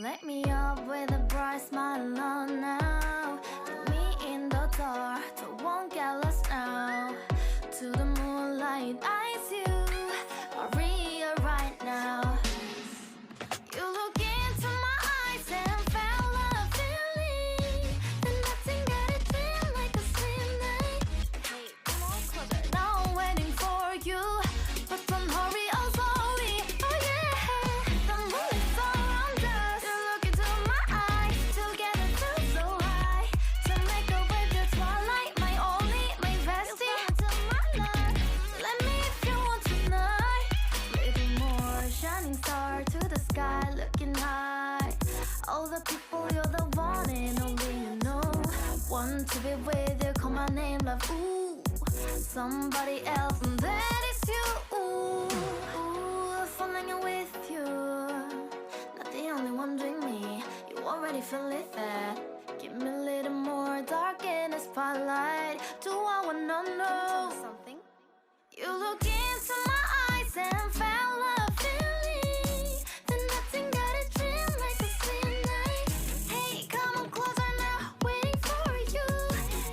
Let me up with a bright smile on now. Put me in the dark, so won't get lost now. To the moonlight, eyes you are real right now. You look into my eyes and felt a feeling that nothing got it feel like a slim night. Hey, come on closer. Now I'm waiting for you, but don't hurry, oh slowly. Oh yeah, the moonlight's around us. You look into my eyes, together feel so high. To make a wave, the twilight, my only, my bestie. Into my life, let me if you want tonight. Little more shining star to the sky, looking high. All the people, you're the one and only you know. Want to be with you, call my name, love. Ooh, somebody else, and that is you. Ooh, falling in with you. Not the only one doing me. You already feel it there. Give me a little more dark in the spotlight. Do I wanna know something? You look into my eyes and felt a feeling that nothing got a dream like a slim night. Hey, come on closer now, waiting for you,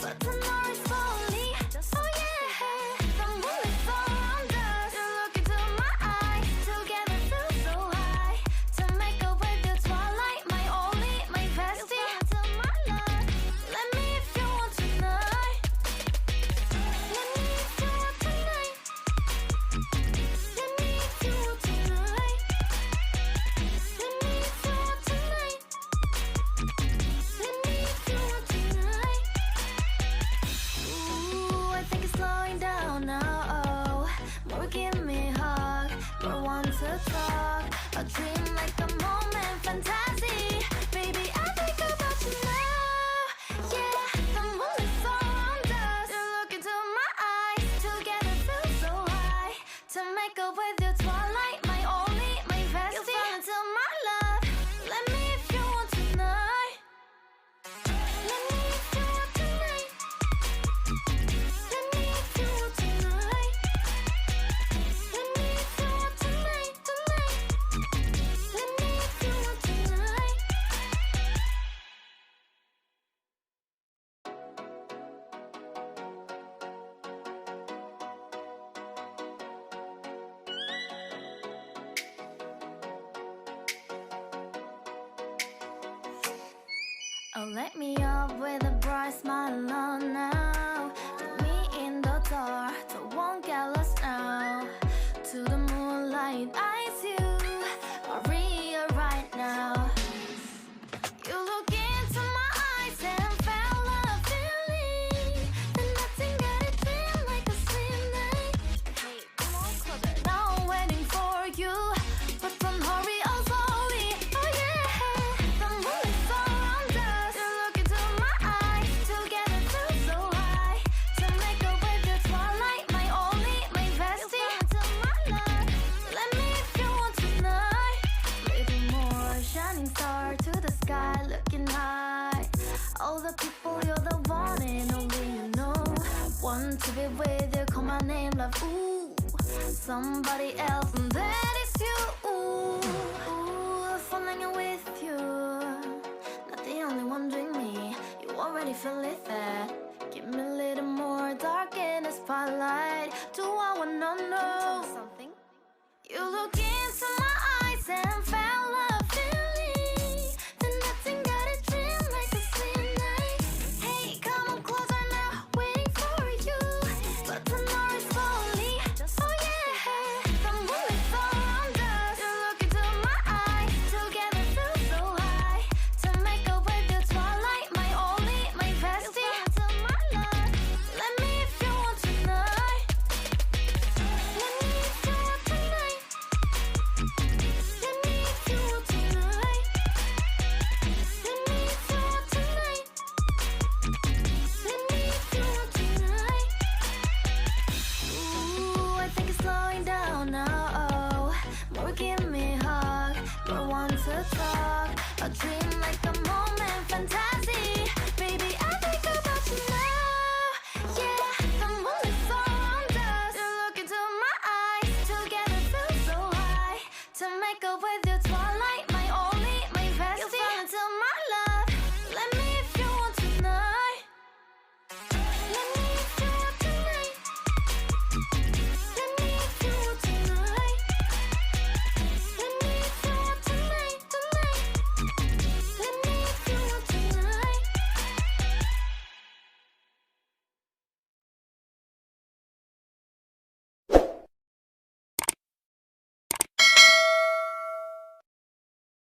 but the noise slowly. Oh yeah, the moonlight's around us. You look into my eyes, together feel so high. To make a wave, the twilight, my only, my bestie. Into my life, let me if you want tonight. Let me if you want tonight. Let me if you want tonight. Let me if you want tonight. Let me if you want tonight. Ooh, I think it's slowing down now. Oh, more give me a hug, more want to talk. A dream like a moment, fantasy. Baby, I think about you now. Yeah, the moonlight's around us. You look into my eyes, together feel so high. To make up with your twilight, my only, my bestie. You fell into my love. Let me if you want tonight. Let me if you want tonight. Let me if you want tonight. Let me if you want tonight, tonight. Let me if you want tonight. Oh, let me up with a bright smile on now. Put me in the dark, so won't get lost now. To the moonlight, eyes you are real right now. You look into my eyes and felt a feeling that nothing got it feel like a slim night. Hey, come on closer. Now I'm waiting for you, but don't hurry, oh slowly. Oh yeah, the moonlight's around us. You look into my eyes, together feel so high. To make a wave, the twilight, my only, my bestie. Into my life, let me if you want tonight. Little more shining star to the sky, looking high. All the people, you're the one and only you know. Want to be with you, call my name, love. Ooh, somebody else, and that is you. Ooh, falling in with you. Not the only one doing me. You already feel it there. Give me a little more dark in the spotlight. Do I wanna know something? You look